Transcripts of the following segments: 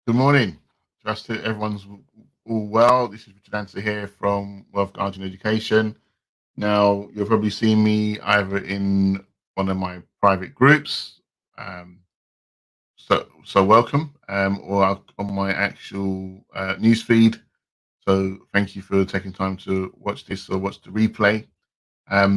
Good morning. Trust that everyone's all well. This is Richard Answer here from Wealth Guardian Education. Now, you'll probably see me either in one of my private groups, um, so welcome, or on my actual news feed. So thank you for taking time to watch this or watch the replay,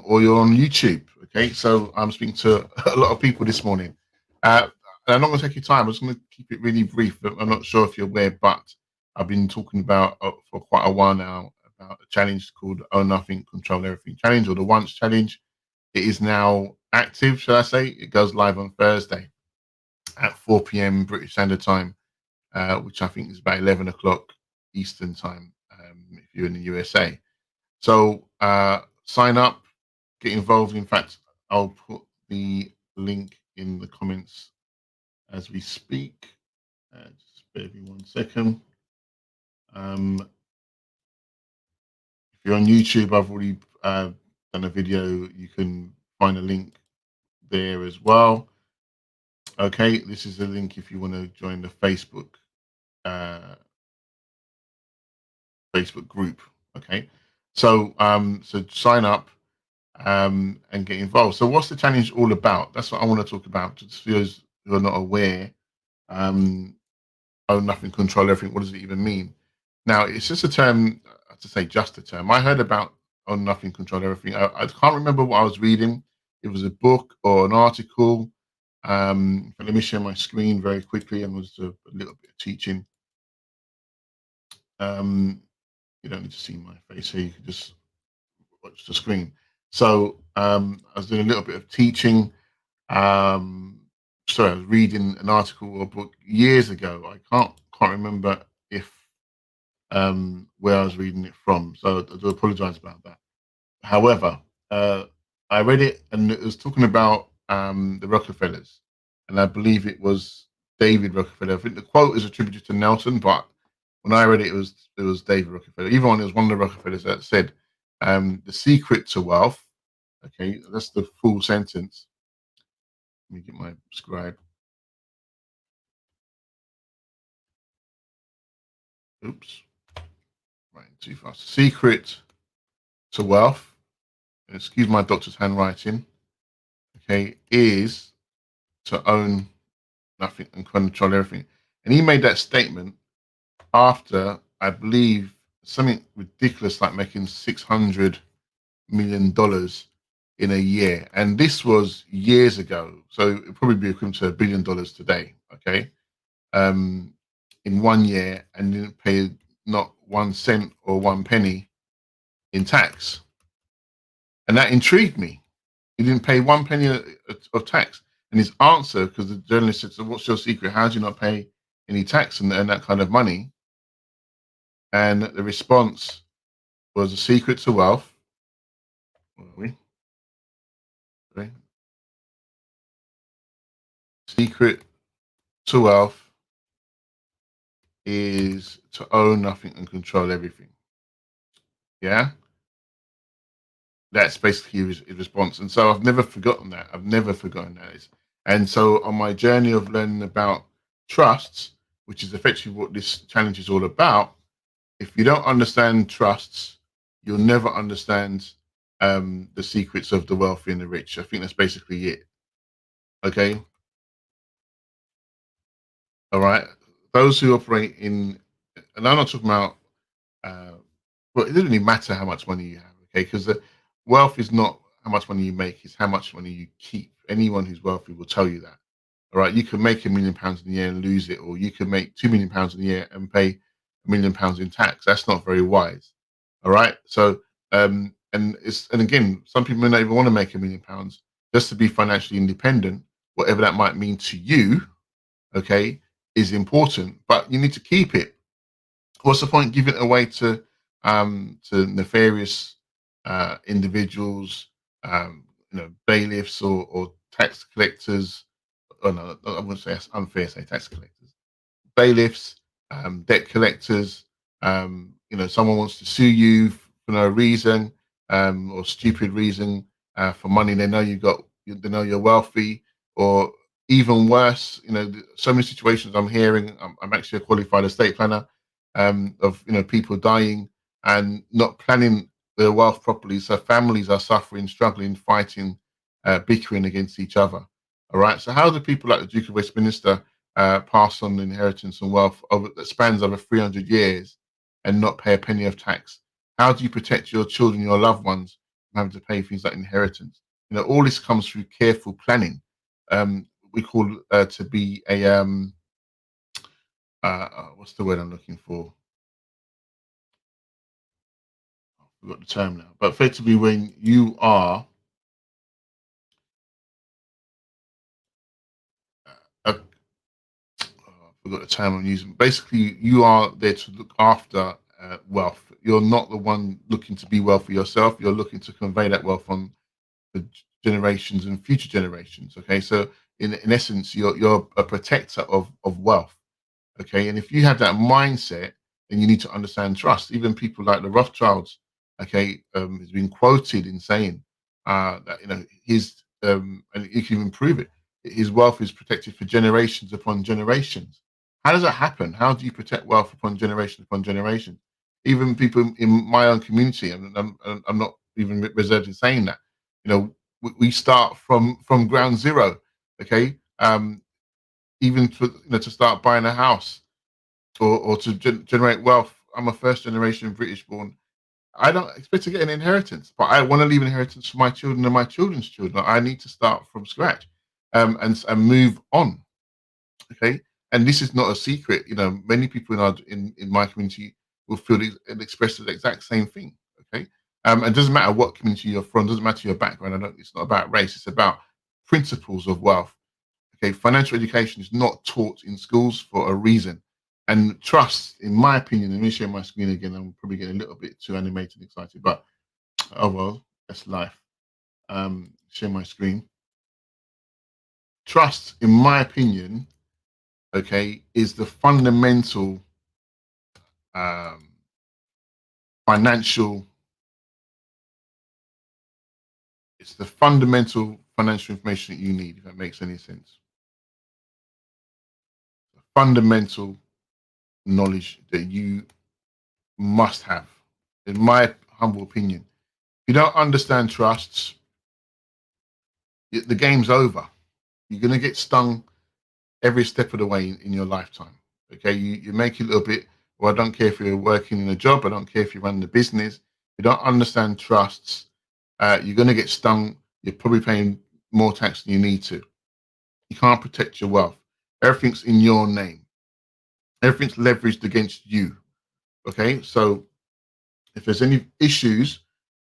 or you're on YouTube. Okay, so I'm speaking to a lot of people this morning. Uh, and I'm not going to take your time. I'm just going to keep it really brief. I'm not sure if you're aware, but I've been talking about for quite a while now about a challenge called Own Nothing, Control Everything Challenge, or the Once Challenge. It is now active, shall I say? It goes live on Thursday at 4 p.m. British Standard Time, which I think is about 11 o'clock Eastern Time if you're in the USA. So sign up, get involved. In fact, I'll put the link in the comments as we speak. Just bear with me 1 second. If you're on YouTube, I've already done a video. You can find a link there as well. Okay, this is the link if you want to join the uh, Facebook group. Okay, so sign up and get involved. So, what's the challenge all about? That's what I want to talk about. Just for those who are not aware, um, own nothing, control everything. What does it even mean? Now, it's just a term, to say just a term. I heard about own nothing, control everything. I can't remember what I was reading. It was a book or an article. Let me share my screen very quickly and was a little bit of teaching. Um, you don't need to see my face here. You can just watch the screen. So I was doing a little bit of teaching. Sorry, I was reading an article or book years ago. I can't remember if where I was reading it from. So I do apologise about that. However, uh, I read it and it was talking about the Rockefellers, and I believe it was David Rockefeller. I think the quote is attributed to Nelson, but when I read it, it was David Rockefeller. Even when it was one of the Rockefellers that said, "The secret to wealth." Okay, that's the full sentence. Let me get my scribe. Oops, right, too fast. Secret to wealth. Excuse my doctor's handwriting. Okay, is to own nothing and control everything. And he made that statement after, I believe, something ridiculous like making $600 million in a year. And this was years ago. So it'd probably be equivalent to $1 billion today. Okay. Um, in 1 year and didn't pay not 1 cent or one penny in tax. And that intrigued me. He didn't pay one penny of tax. And his answer, because the journalist said, "So what's your secret? How do you not pay any tax and that kind of money?" And the response was a secret to wealth. Where are we? Sorry. Secret to wealth is to own nothing and control everything. Yeah, that's basically his response. And so I've never forgotten that. I've never forgotten that. And so on my journey of learning about trusts, which is effectively what this challenge is all about, if you don't understand trusts, you'll never understand the secrets of the wealthy and the rich. I think that's basically it. Okay. All right. Those who operate in, and I'm not talking about, uh, well, it doesn't really matter how much money you have, okay? Because the wealth is not how much money you make, it's how much money you keep. Anyone who's wealthy will tell you that. All right. You can make £1 million in a year and lose it, or you can make £2 million in a year and pay £1 million in tax. That's not very wise. All right. So, and again, some people may not even want to make £1 million just to be financially independent, whatever that might mean to you, okay, is important, but you need to keep it. What's the point giving it away to nefarious individuals, bailiffs or tax collectors? Oh no, I wouldn't say that's unfair. Say tax collectors, bailiffs, debt collectors. Someone wants to sue you for no reason or stupid reason for money. They know they know you're wealthy, or even worse, so many situations I'm hearing. I'm actually a qualified estate planner, of people dying and not planning their wealth properly. So families are suffering, struggling, fighting, bickering against each other. All right. So how do people like the Duke of Westminster pass on inheritance and wealth that spans over 300 years and not pay a penny of tax? How do you protect your children, your loved ones, from having to pay things like inheritance? All this comes through careful planning. We call to be a what's the word I'm looking for? I forgot the term now. But effectively, when you are I forgot the term I'm using. Basically, you are there to look after wealth. You're not the one looking to be wealthy yourself. You're looking to convey that wealth on the generations and future generations. Okay, so in essence, you're a protector of wealth. Okay, and if you have that mindset, then you need to understand trust. Even people like the Rothschilds, okay, has been quoted in saying that his and you can even prove it. His wealth is protected for generations upon generations. How does that happen? How do you protect wealth upon generation upon generation? Even people in my own community, and I'm not even reserved in saying that. We start from ground zero. Okay, even to start buying a house or to generate wealth. I'm a first generation British born. I don't expect to get an inheritance, but I want to leave an inheritance for my children and my children's children. I need to start from scratch, and move on. Okay, and this is not a secret. Many people in my community will feel and express the exact same thing. Okay, it doesn't matter what community you're from, doesn't matter your background. It's not about race. It's about principles of wealth. Okay, financial education is not taught in schools for a reason. And trust, in my opinion, let me share my screen again. I'm probably getting a little bit too animated and excited, but oh well, that's life. Share my screen. Trust, in my opinion, okay, is the fundamental um, financial. It's the fundamental financial information that you need, if that makes any sense. Fundamental knowledge that you must have, in my humble opinion. If you don't understand trusts, the game's over. You're going to get stung every step of the way in your lifetime. Okay, you make it a little bit. Well, I don't care if you're working in a job. I don't care if you run the business. If you don't understand trusts, you're going to get stung. You're probably paying more tax than you need to. You can't protect your wealth. Everything's in your name. Everything's leveraged against you. Okay, so if there's any issues,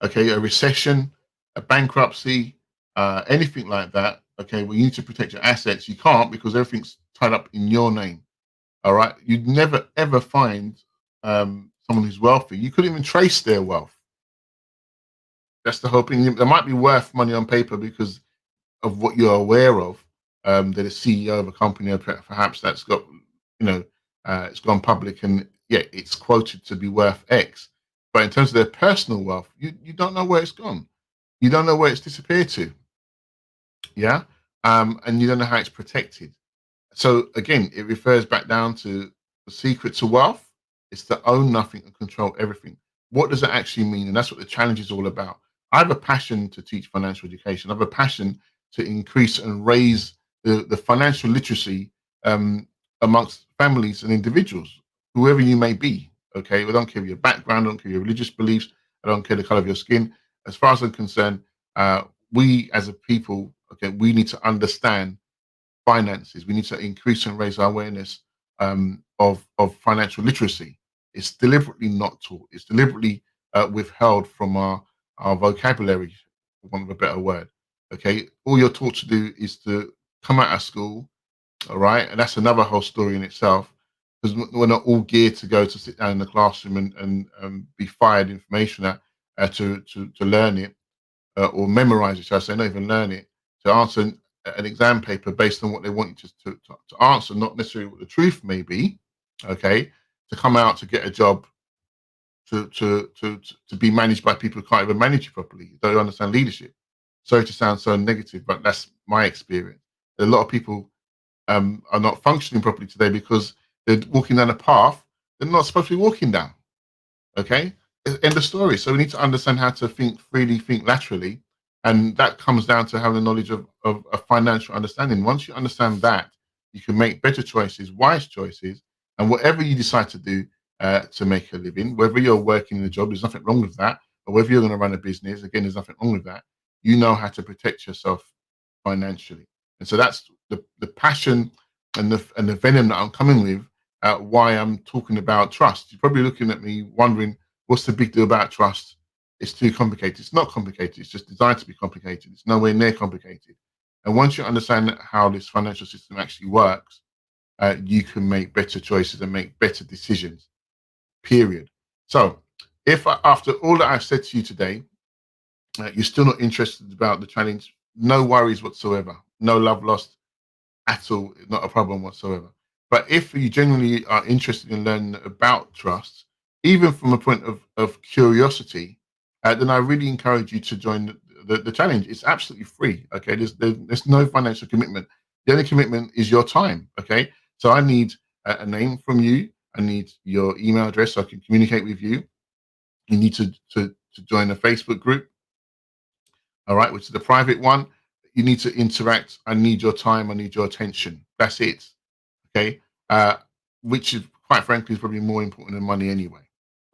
okay, a recession, a bankruptcy, anything like that, okay, well, you need to protect your assets. You can't because everything's tied up in your name. All right. You'd never, ever find someone who's wealthy. You couldn't even trace their wealth. That's the whole thing. They might be worth money on paper because of what you're aware of. They're the CEO of a company, or perhaps that's got, it's gone public and yeah, it's quoted to be worth X. But in terms of their personal wealth, you don't know where it's gone. You don't know where it's disappeared to. Yeah. And you don't know how it's protected. So again, it refers back down to the secret to wealth. It's to own nothing and control everything. What does that actually mean? And that's what the challenge is all about. I have a passion to teach financial education. I have a passion to increase and raise the financial literacy amongst families and individuals, whoever you may be. Okay, I don't care your background, I don't care your religious beliefs, I don't care the color of your skin. As far as I'm concerned, we as a people, okay, we need to understand finances. We need to increase and raise our awareness of financial literacy. It's deliberately not taught. It's deliberately withheld from our vocabulary, for want of a better word. Okay, all you're taught to do is to come out of school, all right, and that's another whole story in itself. Because we're not all geared to go to sit down in the classroom and be fired information at to learn it or memorize it. Shall I say, not even learn it, to answer an exam paper based on what they want you to answer, not necessarily what the truth may be. Okay, to come out to get a job to be managed by people who can't even manage you properly, don't understand leadership. Sorry to sound so negative, but that's my experience. A lot of people are not functioning properly today because they're walking down a path they're not supposed to be walking down. Okay, end of story. So we need to understand how to think freely, think laterally, and that comes down to having the knowledge of a financial understanding. Once you understand that, you can make better choices, wise choices, and whatever you decide to do to make a living, whether you're working in a job, there's nothing wrong with that, or whether you're going to run a business, again, there's nothing wrong with that. You know how to protect yourself financially, and so that's the passion and the venom that I'm coming with. Why I'm talking about trust. You're probably looking at me wondering, what's the big deal about trust? It's too complicated. It's not complicated. It's just designed to be complicated. It's nowhere near complicated. And once you understand how this financial system actually works, you can make better choices and make better decisions, period. So if after all that I've said to you today, you're still not interested about the challenge, no worries whatsoever. No love lost at all, not a problem whatsoever. But if you genuinely are interested in learning about trust, even from a point of curiosity, then I really encourage you to join the challenge. It's absolutely free. Okay, there's no financial commitment. The only commitment is your time. Okay, so I need a name from you. I need your email address so I can communicate with you. You need to join a Facebook group. All right, which is the private one. You need to interact. I need your time. I need your attention. That's it. Okay, uh, which is quite frankly is probably more important than money anyway.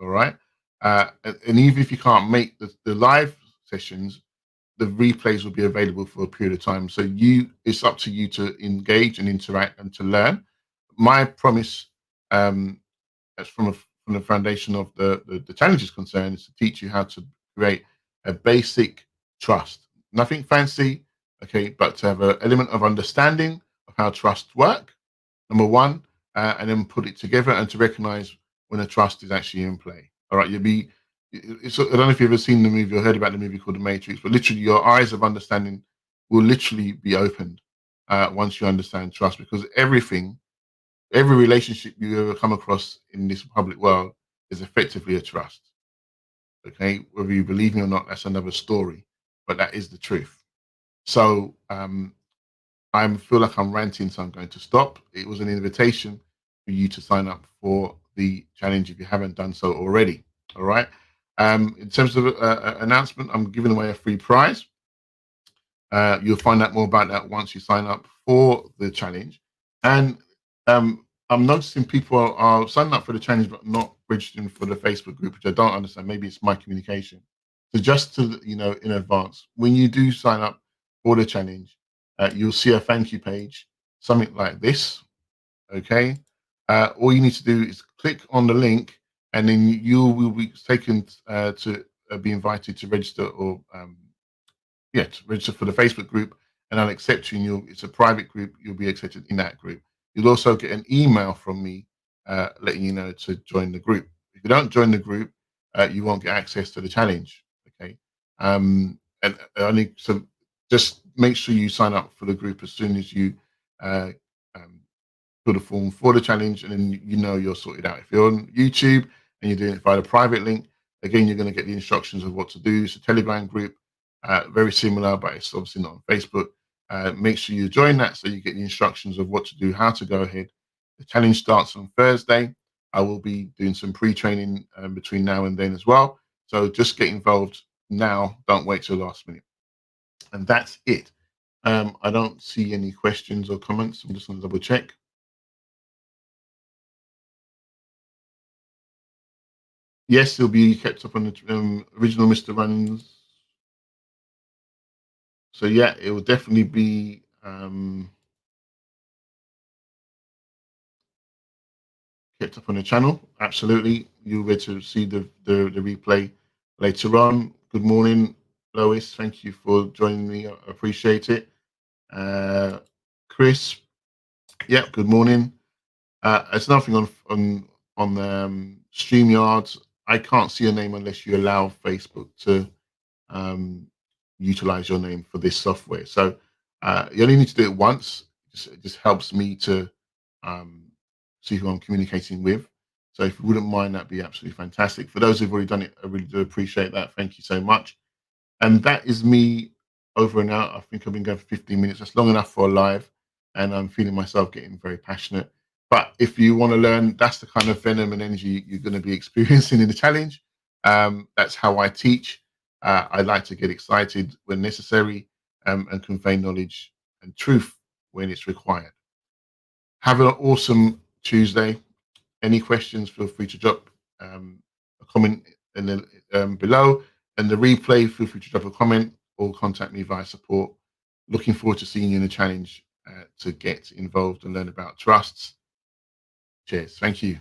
All right, and even if you can't make the live sessions, the replays will be available for a period of time. So it's up to you to engage and interact and to learn. My promise, as from the foundation of the challenge is concerned, is to teach you how to create a basic trust. Nothing fancy, okay, but to have an element of understanding of how trusts work, number one, and then put it together and to recognize when a trust is actually in play. All right, I don't know if you've ever seen the movie or heard about the movie called The Matrix, but literally your eyes of understanding will literally be opened once you understand trust, because every relationship you ever come across in this public world is effectively a trust. Okay, whether you believe me or not, that's another story, but that is the truth. So I feel like I'm ranting, so I'm going to stop. It was an invitation for you to sign up for the challenge if you haven't done so already. All right. In terms of announcement, I'm giving away a free prize. You'll find out more about that once you sign up for the challenge. And I'm noticing people are signing up for the challenge but not registering for the Facebook group, which I don't understand. Maybe it's my communication. So just to in advance, when you do sign up for the challenge, you'll see a thank you page, something like this. Okay. All you need to do is click on the link, and then you will be taken to be invited to register or to register for the Facebook group, and I'll accept you. And it's a private group. You'll be accepted in that group. You'll also get an email from me letting you know to join the group. If you don't join the group, you won't get access to the challenge. Okay, and only so just make sure you sign up for the group as soon as you uh, um, fill the form for the challenge, and then you're sorted out. If you're on YouTube and you're doing it via the private link, again you're going to get the instructions of what to do. It's a Telegram group. Very similar, but it's obviously not on Facebook. Make sure you join that so you get the instructions of what to do, how to go ahead. The challenge starts on Thursday. I will be doing some pre-training between now and then as well. So just get involved now. Don't wait till the last minute. And that's it. I don't see any questions or comments. I'm just going to double check. Yes, it'll be kept up on the original Mr. Runs. So yeah, it will definitely be kept up on the channel. Absolutely, you'll be able to see the replay later on. Good morning, Lois. Thank you for joining me. I appreciate it. Chris, yeah, good morning. It's nothing on StreamYard. I can't see your name unless you allow Facebook to utilize your name for this software. So you only need to do it once. It just helps me to see who I'm communicating with. So if you wouldn't mind, that'd be absolutely fantastic. For those who've already done it, I really do appreciate that. Thank you so much. And that is me over and out. I think I've been going for 15 minutes. That's long enough for a live. and I'm feeling myself getting very passionate. But if you want to learn, that's the kind of venom and energy you're going to be experiencing in the challenge. That's how I teach. I like to get excited when necessary, and convey knowledge and truth when it's required. Have an awesome Tuesday. Any questions, feel free to drop a comment in the, below. And the replay, feel free to drop a comment or contact me via support. Looking forward to seeing you in the challenge to get involved and learn about trusts. Cheers. Thank you.